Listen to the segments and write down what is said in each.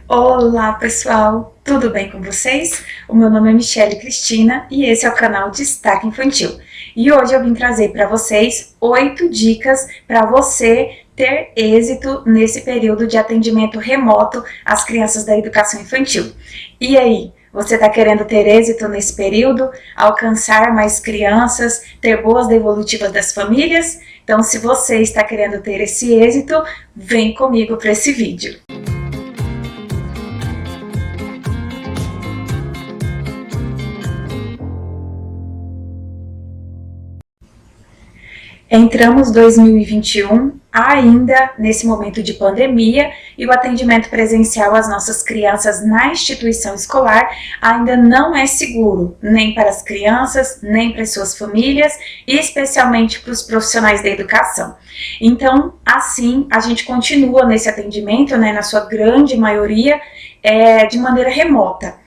Olá pessoal, tudo bem com vocês? O meu nome é Michele Cristina e esse é o canal Destaque Infantil. E hoje eu vim trazer para vocês 8 dicas para você ter êxito nesse período de atendimento remoto às crianças da educação infantil. E aí, você está querendo ter êxito nesse período, alcançar mais crianças, ter boas devolutivas das famílias? Então, se você está querendo ter esse êxito, vem comigo para esse vídeo. Entramos 2021 ainda nesse momento de pandemia e o atendimento presencial às nossas crianças na instituição escolar ainda não é seguro, nem para as crianças, nem para as suas famílias e especialmente para os profissionais da educação. Então, assim, a gente continua nesse atendimento, né, na sua grande maioria, de maneira remota.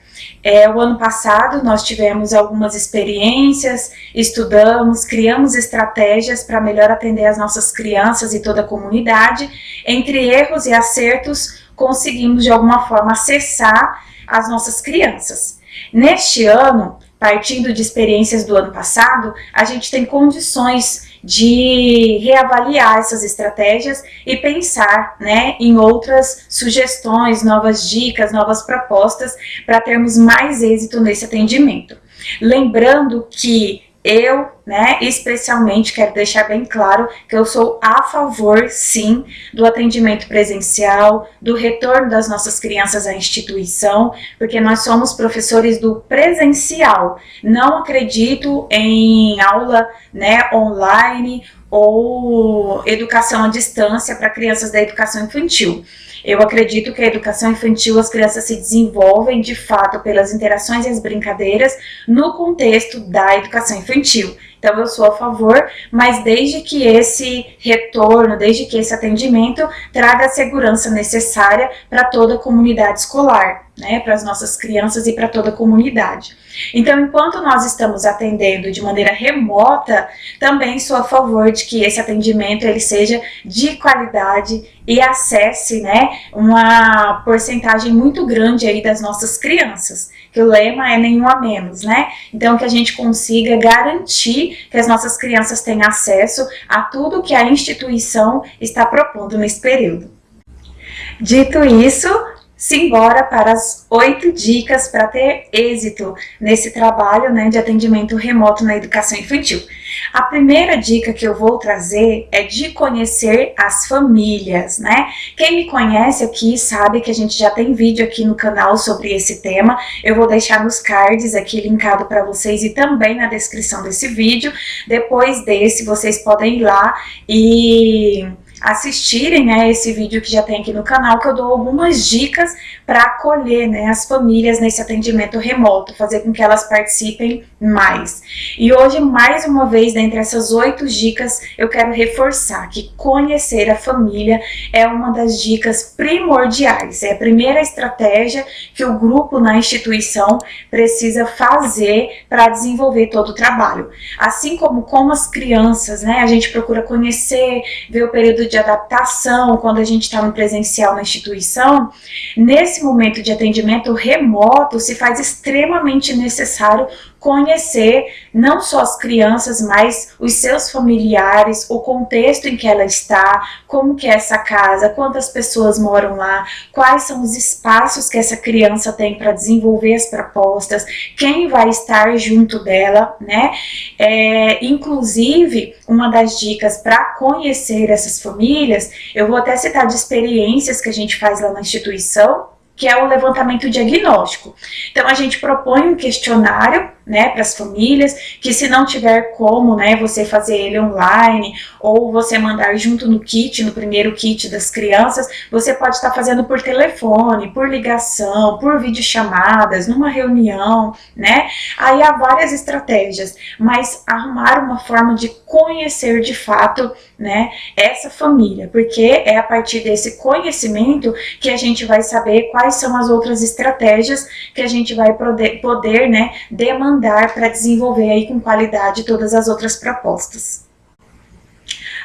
O ano passado nós tivemos algumas experiências, estudamos, criamos estratégias para melhor atender as nossas crianças e toda a comunidade. Entre erros e acertos, conseguimos de alguma forma acessar as nossas crianças. Neste ano, partindo de experiências do ano passado, a gente tem condições de reavaliar essas estratégias e pensar, né, em outras sugestões, novas dicas, novas propostas para termos mais êxito nesse atendimento. Lembrando que eu, né, especialmente quero deixar bem claro que eu sou a favor, sim, do atendimento presencial, do retorno das nossas crianças à instituição, porque nós somos professores do presencial. Não acredito em aula, né, online ou educação à distância para crianças da educação infantil. Eu acredito que a educação infantil, as crianças se desenvolvem de fato pelas interações e as brincadeiras no contexto da educação infantil. Então eu sou a favor, mas desde que esse retorno, desde que esse atendimento traga a segurança necessária para toda a comunidade escolar, né, para as nossas crianças e para toda a comunidade. Então, enquanto nós estamos atendendo de maneira remota, também sou a favor de que esse atendimento ele seja de qualidade e acesse, né, uma porcentagem muito grande aí das nossas crianças, que o lema é nenhum a menos, né? Então, que a gente consiga garantir que as nossas crianças tenham acesso a tudo que a instituição está propondo nesse período. Dito isso, simbora para as 8 dicas para ter êxito nesse trabalho, né, de atendimento remoto na educação infantil. A primeira dica que eu vou trazer é de conhecer as famílias, né? Quem me conhece aqui sabe que a gente já tem vídeo aqui no canal sobre esse tema. Eu vou deixar nos cards aqui linkado para vocês e também na descrição desse vídeo. Depois desse, vocês podem ir lá e assistirem, né, esse vídeo que já tem aqui no canal, que eu dou algumas dicas para acolher, né, as famílias nesse atendimento remoto, fazer com que elas participem mais. E hoje, mais uma vez, dentre essas 8 dicas, eu quero reforçar que conhecer a família é uma das dicas primordiais, é a primeira estratégia que o grupo na instituição precisa fazer para desenvolver todo o trabalho. Assim como as crianças, né, a gente procura conhecer, ver o período de adaptação quando a gente está no presencial na instituição, nesse momento de atendimento remoto se faz extremamente necessário conhecer não só as crianças, mas os seus familiares, o contexto em que ela está, como que é essa casa, quantas pessoas moram lá, quais são os espaços que essa criança tem para desenvolver as propostas, quem vai estar junto dela, né? Inclusive, uma das dicas para conhecer essas famílias, eu vou até citar de experiências que a gente faz lá na instituição, que é o levantamento diagnóstico. Então, a gente propõe um questionário, né, para as famílias, que se não tiver como, né, você fazer ele online, ou você mandar junto no kit, no primeiro kit das crianças, você pode estar fazendo por telefone, por ligação, por videochamadas, numa reunião, né, aí há várias estratégias, mas arrumar uma forma de conhecer de fato, né, essa família, porque é a partir desse conhecimento que a gente vai saber quais são as outras estratégias que a gente vai poder, né, demandar para desenvolver aí com qualidade todas as outras propostas.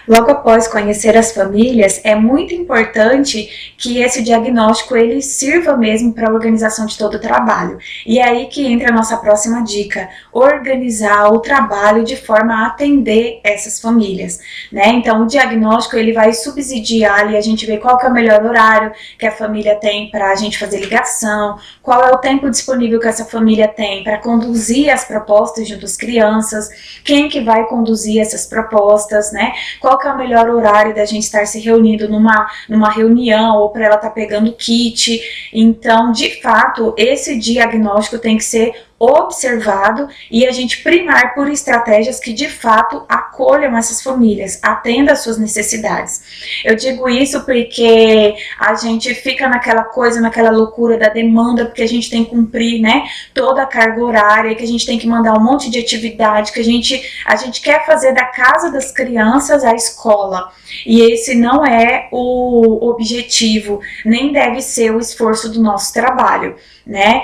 Logo após conhecer as famílias, é muito importante que esse diagnóstico ele sirva mesmo para a organização de todo o trabalho. E é aí que entra a nossa próxima dica: organizar o trabalho de forma a atender essas famílias, né? Então, o diagnóstico ele vai subsidiar ali a gente ver qual que é o melhor horário que a família tem para a gente fazer ligação, qual é o tempo disponível que essa família tem para conduzir as propostas junto às crianças, quem que vai conduzir essas propostas, né? Qual que é o melhor horário da gente estar se reunindo numa reunião ou para ela estar pegando kit. Então, de fato, esse diagnóstico tem que ser observado e a gente primar por estratégias que de fato acolham essas famílias, atendam às suas necessidades. Eu digo isso porque a gente fica naquela coisa, naquela loucura da demanda, porque a gente tem que cumprir, né, toda a carga horária, que a gente tem que mandar um monte de atividade, que a gente quer fazer da casa das crianças a escola. E esse não é o objetivo, nem deve ser o esforço do nosso trabalho, né?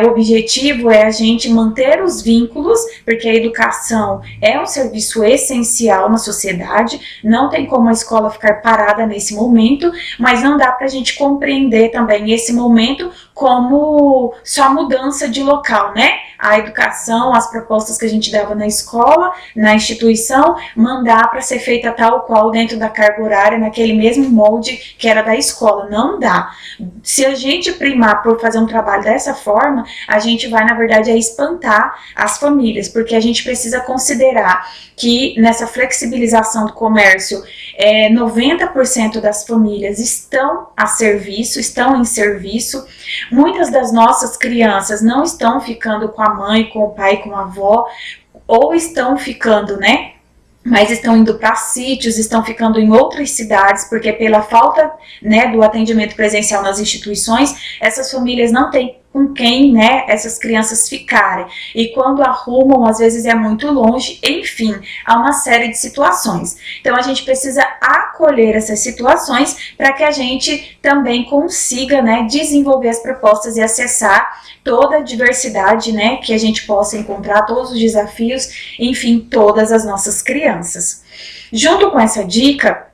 O objetivo é a gente manter os vínculos, porque a educação é um serviço essencial na sociedade, não tem como a escola ficar parada nesse momento, mas não dá para a gente compreender também esse momento como só mudança de local, né? A educação, as propostas que a gente dava na escola, na instituição, mandar para ser feita tal qual dentro da carga horária, naquele mesmo molde que era da escola. Não dá. Se a gente primar por fazer um trabalho dessa forma, a gente vai, na verdade, espantar as famílias, porque a gente precisa considerar que nessa flexibilização do comércio, 90% das famílias estão a serviço, estão em serviço. Muitas das nossas crianças não estão ficando com a mãe, com o pai, com a avó, ou estão ficando, né? Mas estão indo para sítios, estão ficando em outras cidades, porque pela falta, né, do atendimento presencial nas instituições, essas famílias não têm com quem, né, essas crianças ficarem. E quando arrumam, às vezes é muito longe, enfim, há uma série de situações. Então a gente precisa acolher essas situações para que a gente também consiga, né, desenvolver as propostas e acessar toda a diversidade, né, que a gente possa encontrar, todos os desafios, enfim, todas as nossas crianças. Junto com essa dica,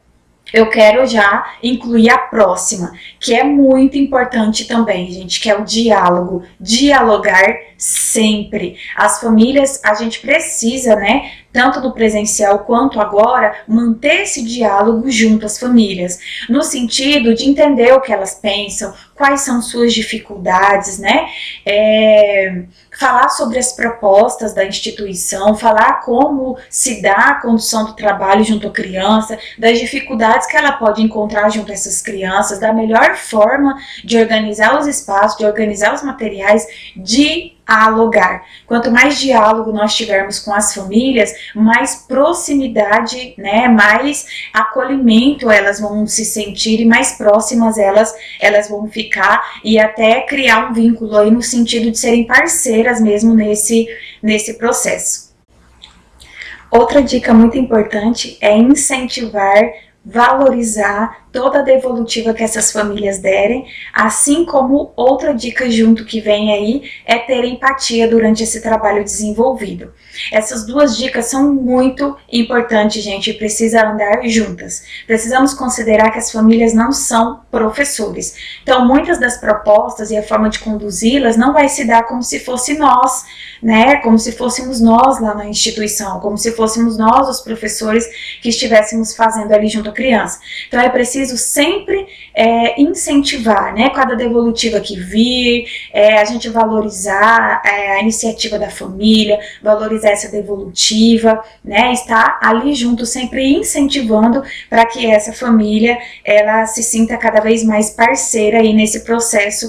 eu quero já incluir a próxima, que é muito importante também, gente, que é o diálogo. Dialogar sempre. As famílias, a gente precisa, né, tanto no presencial quanto agora, manter esse diálogo junto às famílias, no sentido de entender o que elas pensam, quais são suas dificuldades, né, falar sobre as propostas da instituição, falar como se dá a condução do trabalho junto à criança, das dificuldades que ela pode encontrar junto a essas crianças, da melhor forma de organizar os espaços, de organizar os materiais, dialogar. Quanto mais diálogo nós tivermos com as famílias, mais proximidade, né, mais acolhimento elas vão se sentir e mais próximas elas vão ficar e até criar um vínculo aí no sentido de serem parceiras mesmo nesse processo. Outra dica muito importante é incentivar, valorizar toda a devolutiva que essas famílias derem, assim como outra dica junto que vem aí é ter empatia durante esse trabalho desenvolvido. Essas duas dicas são muito importantes, gente, e precisa andar juntas. Precisamos considerar que as famílias não são professores. Então, muitas das propostas e a forma de conduzi-las não vai se dar como se fosse nós, né? Como se fôssemos nós lá na instituição, como se fôssemos nós os professores que estivéssemos fazendo ali junto à criança. Então, é preciso sempre incentivar, né? Cada devolutiva que vir, a gente valorizar a iniciativa da família, valorizar essa devolutiva, né? Estar ali junto, sempre incentivando para que essa família ela se sinta cada vez mais parceira aí nesse processo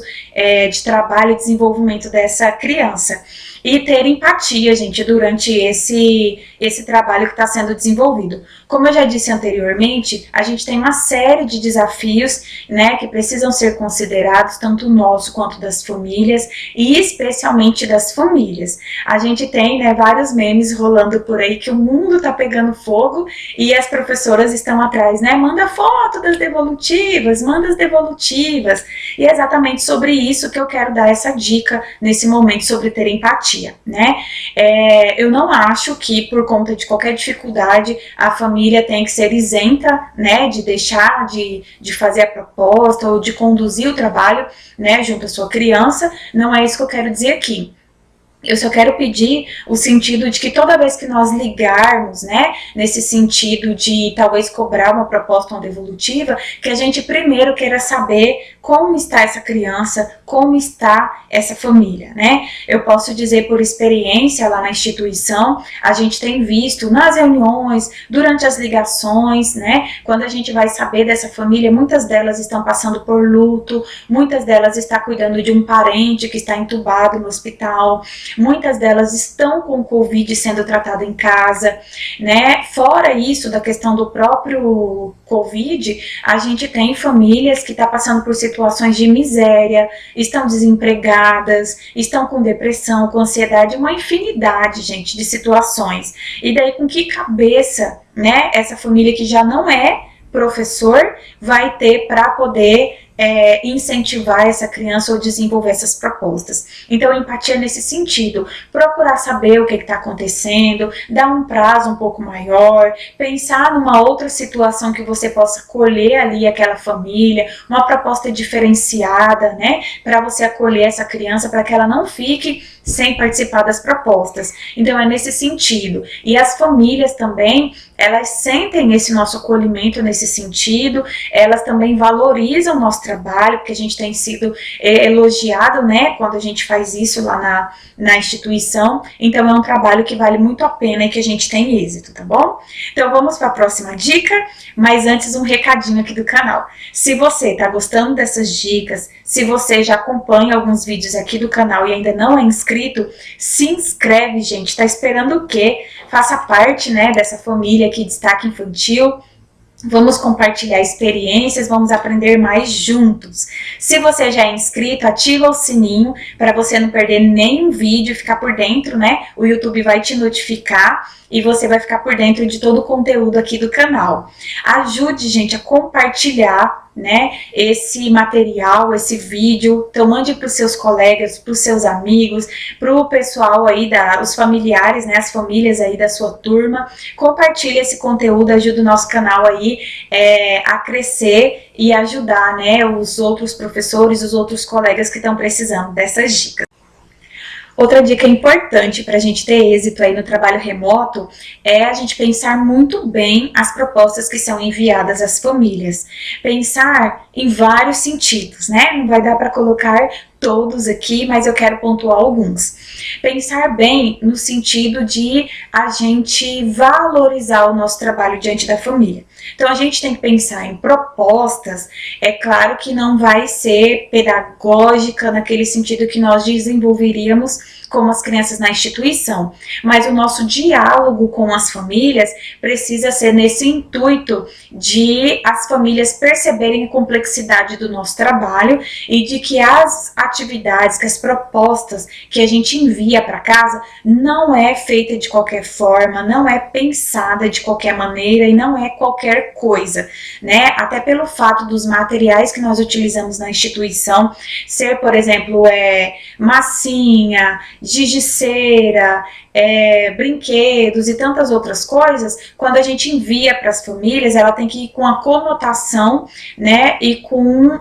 de trabalho e desenvolvimento dessa criança. E ter empatia, gente, durante esse trabalho que está sendo desenvolvido. Como eu já disse anteriormente, a gente tem uma série de desafios, né, que precisam ser considerados, tanto nosso quanto das famílias, e especialmente das famílias. A gente tem, né, vários memes rolando por aí que o mundo está pegando fogo e as professoras estão atrás, né, manda foto das devolutivas, manda as devolutivas. E é exatamente sobre isso que eu quero dar essa dica nesse momento, sobre ter empatia. empatia, né? Eu não acho que por conta de qualquer dificuldade a família tem que ser isenta, né, de deixar de fazer a proposta ou de conduzir o trabalho, né, junto à sua criança. Não é isso que eu quero dizer aqui. Eu só quero pedir o sentido de que toda vez que nós ligarmos, né, nesse sentido de talvez cobrar uma proposta ou devolutiva, que a gente primeiro queira saber como está essa criança, como está essa família, né? Eu posso dizer por experiência lá na instituição, a gente tem visto nas reuniões, durante as ligações, né, quando a gente vai saber dessa família, muitas delas estão passando por luto, muitas delas estão cuidando de um parente que está entubado no hospital, muitas delas estão com Covid sendo tratada em casa, né? Fora isso, da questão do próprio Covid, a gente tem famílias que estão passando por situações de miséria, estão desempregadas, estão com depressão, com ansiedade, uma infinidade, gente, de situações. E daí, com que cabeça, né, essa família que já não é professor vai ter para poder incentivar essa criança ou desenvolver essas propostas? Então, empatia nesse sentido, procurar saber o que está acontecendo, dar um prazo um pouco maior, pensar numa outra situação que você possa acolher ali aquela família, uma proposta diferenciada, né, para você acolher essa criança, para que ela não fique sem participar das propostas. Então, é nesse sentido. E as famílias também, elas sentem esse nosso acolhimento nesse sentido, elas também valorizam o nosso trabalho, porque a gente tem sido elogiado, né, quando a gente faz isso lá na instituição. Então, é um trabalho que vale muito a pena e que a gente tem êxito, tá bom? Então, vamos para a próxima dica, mas antes um recadinho aqui do canal. Se você está gostando dessas dicas, se você já acompanha alguns vídeos aqui do canal e ainda não é inscrito, se inscreve, gente. Tá esperando o quê? Faça parte, né, dessa família aqui Destaque Infantil. Vamos compartilhar experiências, vamos aprender mais juntos. Se você já é inscrito, ativa o sininho para você não perder nenhum vídeo, ficar por dentro, né? O YouTube vai te notificar e você vai ficar por dentro de todo o conteúdo aqui do canal. Ajude, gente, a compartilhar, né, esse material, esse vídeo. Então mande para os seus colegas, para os seus amigos, para o pessoal aí, os familiares, né, as famílias aí da sua turma. Compartilhe esse conteúdo, ajuda o nosso canal aí a crescer e ajudar, né, os outros professores, os outros colegas que estão precisando dessas dicas. Outra dica importante para a gente ter êxito aí no trabalho remoto é a gente pensar muito bem as propostas que são enviadas às famílias. Pensar em vários sentidos, né? Não vai dar para colocar todos aqui, mas eu quero pontuar alguns. Pensar bem no sentido de a gente valorizar o nosso trabalho diante da família. Então, a gente tem que pensar em propostas, é claro que não vai ser pedagógica naquele sentido que nós desenvolveríamos como as crianças na instituição, mas o nosso diálogo com as famílias precisa ser nesse intuito de as famílias perceberem a complexidade do nosso trabalho e de que as atividades, que as propostas que a gente envia para casa não é feita de qualquer forma, não é pensada de qualquer maneira e não é qualquer coisa, né? Até pelo fato dos materiais que nós utilizamos na instituição ser, por exemplo, massinha, giz de cera, brinquedos e tantas outras coisas. Quando a gente envia para as famílias, ela tem que ir com a conotação, né, e com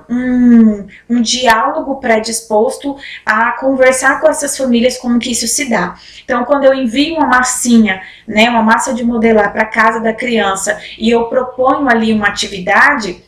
um diálogo predisposto a conversar com essas famílias como que isso se dá. Então, quando eu envio uma massinha, né, uma massa de modelar para casa da criança e eu proponho ali uma atividade,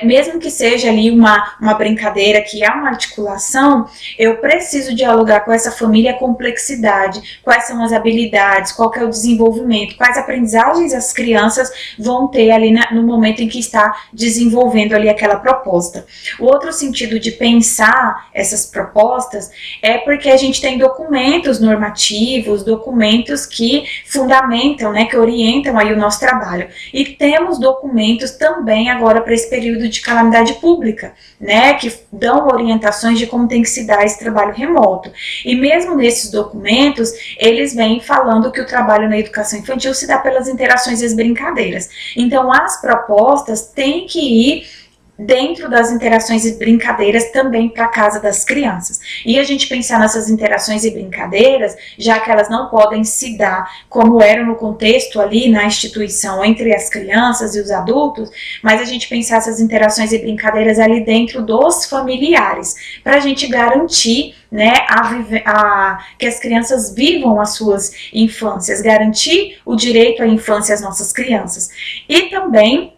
mesmo que seja ali uma brincadeira, que há uma articulação, eu preciso dialogar com essa família a complexidade, quais são as habilidades, qual que é o desenvolvimento, quais aprendizagens as crianças vão ter ali no momento em que está desenvolvendo ali aquela proposta. O outro sentido de pensar essas propostas é porque a gente tem documentos normativos, documentos que fundamentam, né, que orientam aí o nosso trabalho. E temos documentos também agora para esse período de calamidade pública, né, que dão orientações de como tem que se dar esse trabalho remoto. E mesmo nesses documentos, eles vêm falando que o trabalho na educação infantil se dá pelas interações e as brincadeiras. Então, as propostas têm que ir dentro das interações e brincadeiras também para a casa das crianças. E a gente pensar nessas interações e brincadeiras, já que elas não podem se dar como era no contexto ali na instituição entre as crianças e os adultos, mas a gente pensar essas interações e brincadeiras ali dentro dos familiares, para a gente garantir, né, que as crianças vivam as suas infâncias, garantir o direito à infância às nossas crianças. E também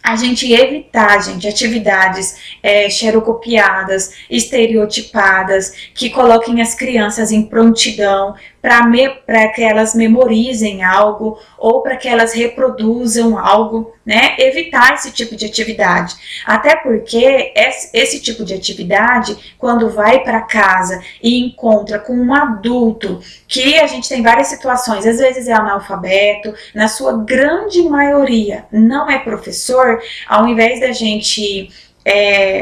a gente evitar, gente, atividades xerocopiadas, estereotipadas, que coloquem as crianças em prontidão para que elas memorizem algo ou para que elas reproduzam algo, né? Evitar esse tipo de atividade. Até porque esse tipo de atividade, quando vai para casa e encontra com um adulto, que a gente tem várias situações, às vezes é analfabeto, na sua grande maioria não é professor, ao invés da gente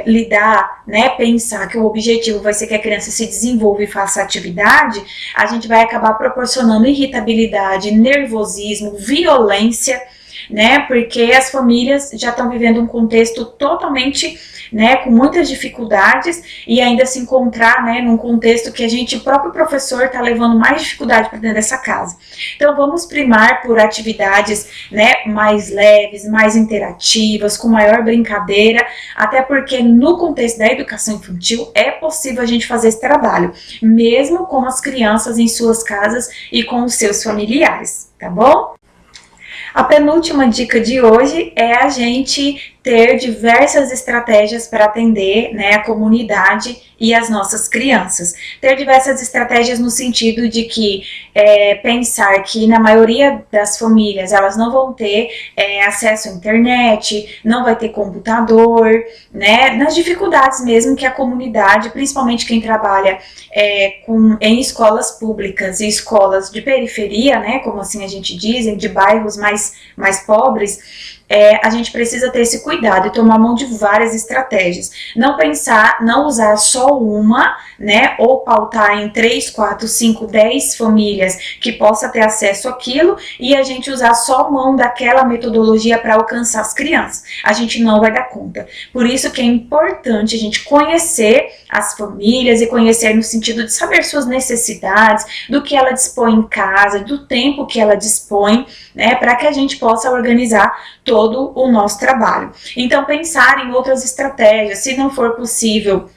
lidar, né, pensar que o objetivo vai ser que a criança se desenvolva e faça atividade, a gente vai acabar proporcionando irritabilidade, nervosismo, violência, né, porque as famílias já estão vivendo um contexto totalmente, né, com muitas dificuldades e ainda se encontrar, né, num contexto que o próprio professor está levando mais dificuldade para dentro dessa casa. Então vamos primar por atividades, né, mais leves, mais interativas, com maior brincadeira, até porque no contexto da educação infantil é possível a gente fazer esse trabalho, mesmo com as crianças em suas casas e com os seus familiares, tá bom? A penúltima dica de hoje é a gente ter diversas estratégias para atender, né, a comunidade e as nossas crianças. Ter diversas estratégias no sentido de que pensar que na maioria das famílias elas não vão ter acesso à internet, não vai ter computador, né, nas dificuldades mesmo que a comunidade, principalmente quem trabalha em escolas públicas e escolas de periferia, né, como assim a gente diz, de bairros mais pobres, a gente precisa ter esse cuidado e tomar mão de várias estratégias. Não usar só uma, né, ou pautar em 3, 4, 5, 10 famílias que possa ter acesso àquilo e a gente usar só mão daquela metodologia para alcançar as crianças. A gente não vai dar conta. Por isso que é importante a gente conhecer as famílias e conhecer no sentido de saber suas necessidades, do que ela dispõe em casa, do tempo que ela dispõe, né, para que a gente possa organizar todo o nosso trabalho. Então, pensar em outras estratégias, se não for possível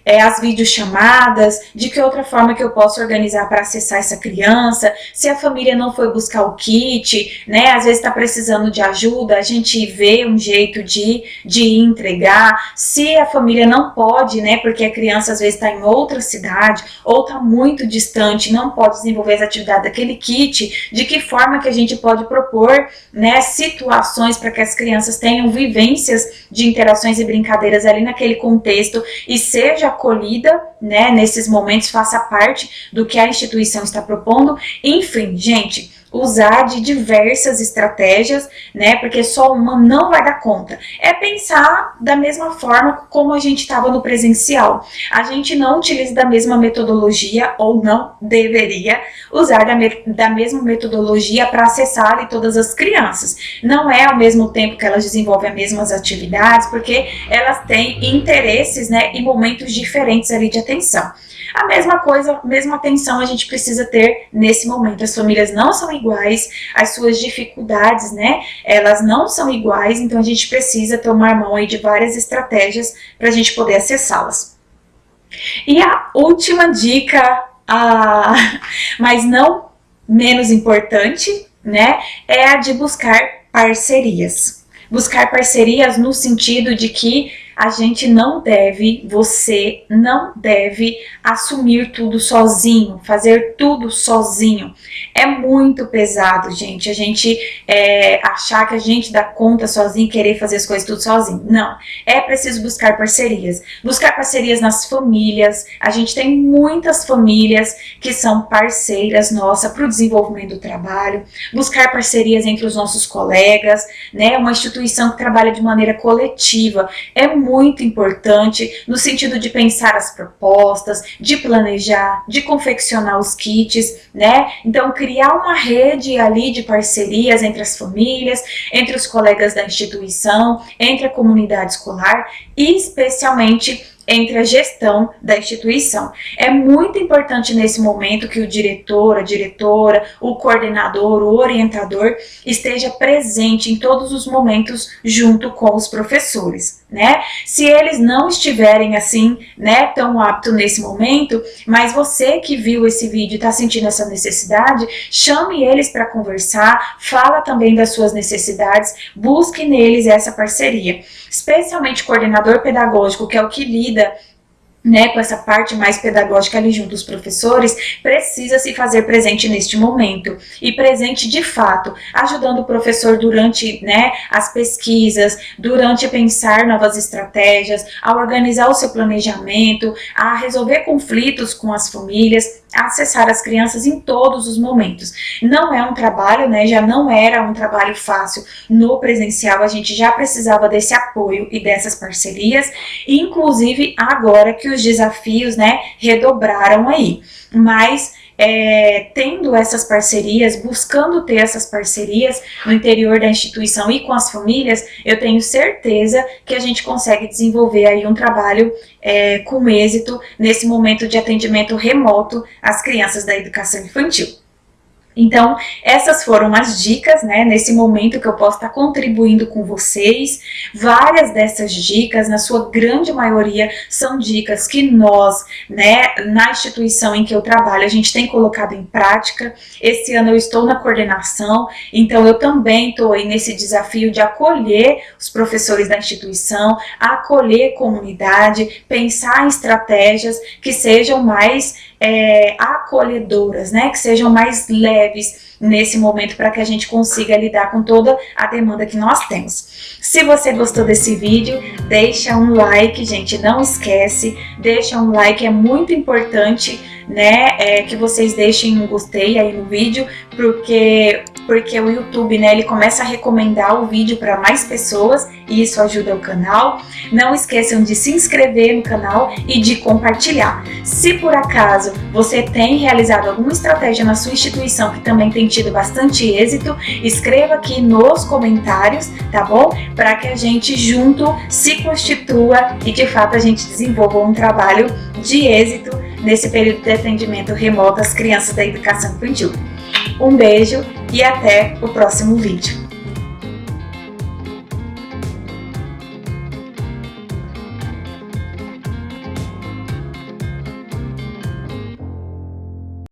as videochamadas, de que outra forma que eu posso organizar para acessar essa criança, se a família não foi buscar o kit, né, às vezes está precisando de ajuda, a gente vê um jeito de entregar, se a família não pode, né, porque a criança às vezes está em outra cidade, ou está muito distante, não pode desenvolver as atividades daquele kit, de que forma que a gente pode propor, né, situações para que as crianças tenham vivências de interações e brincadeiras ali naquele contexto e seja acolhida, né, nesses momentos, faça parte do que a instituição está propondo. Enfim, gente, usar de diversas estratégias, né, porque só uma não vai dar conta. É pensar da mesma forma como a gente estava no presencial. A gente não utiliza da mesma metodologia, ou não deveria usar da mesma metodologia para acessar ali todas as crianças. Não é ao mesmo tempo que elas desenvolvem as mesmas atividades, porque elas têm interesses, né, e momentos diferentes ali de atenção. A mesma coisa, mesma atenção a gente precisa ter nesse momento. As famílias não são iguais, as suas dificuldades, né, elas não são iguais, então a gente precisa tomar mão aí de várias estratégias para a gente poder acessá-las. E a última dica, mas não menos importante, né, é a de buscar parcerias. Buscar parcerias no sentido de que a gente não deve, você não deve assumir tudo sozinho, fazer tudo sozinho. É muito pesado, gente, a gente achar que a gente dá conta sozinho, querer fazer as coisas tudo sozinho. Não, é preciso buscar parcerias. Buscar parcerias nas famílias. A gente tem muitas famílias que são parceiras nossa para o desenvolvimento do trabalho. Buscar parcerias entre os nossos colegas, né? Uma instituição que trabalha de maneira coletiva. É muito importante no sentido de pensar as propostas, de planejar, de confeccionar os kits, né? Então, criar uma rede ali de parcerias entre as famílias, entre os colegas da instituição, entre a comunidade escolar e especialmente entre a gestão da instituição. É muito importante nesse momento que o diretor, a diretora, o coordenador, o orientador esteja presente em todos os momentos junto com os professores, né? Se eles não estiverem assim, né, tão aptos nesse momento, mas você que viu esse vídeo e está sentindo essa necessidade, chame eles para conversar, fala também das suas necessidades, busque neles essa parceria. Especialmente o coordenador pedagógico, que é o que lida, né, com essa parte mais pedagógica ali junto dos professores, precisa se fazer presente neste momento, e presente de fato, ajudando o professor durante, né, as pesquisas, durante pensar novas estratégias, a organizar o seu planejamento, a resolver conflitos com as famílias, a acessar as crianças em todos os momentos. Não é um trabalho, né, já não era um trabalho fácil no presencial, a gente já precisava desse apoio e dessas parcerias, inclusive agora que os desafios, né, redobraram aí. Mas tendo essas parcerias, buscando ter essas parcerias no interior da instituição e com as famílias, eu tenho certeza que a gente consegue desenvolver aí um trabalho com êxito nesse momento de atendimento remoto às crianças da educação infantil. Então, essas foram as dicas, né, nesse momento que eu posso estar contribuindo com vocês. Várias dessas dicas, na sua grande maioria, são dicas que nós, né, na instituição em que eu trabalho, a gente tem colocado em prática. Esse ano eu estou na coordenação, então eu também estou aí nesse desafio de acolher os professores da instituição, acolher a comunidade, pensar em estratégias que sejam mais acolhedoras, né, que sejam mais leves nesse momento para que a gente consiga lidar com toda a demanda que nós temos. Se você gostou desse vídeo, deixa um like, gente, não esquece, deixa um like, é muito importante, né, que vocês deixem um gostei aí no vídeo, porque o YouTube, né, ele começa a recomendar o vídeo para mais pessoas e isso ajuda o canal. Não esqueçam de se inscrever no canal e de compartilhar. Se por acaso você tem realizado alguma estratégia na sua instituição que também tem tido bastante êxito, escreva aqui nos comentários, tá bom? Para que a gente junto se constitua e de fato a gente desenvolva um trabalho de êxito nesse período de atendimento remoto às crianças da educação infantil. Um beijo e até o próximo vídeo.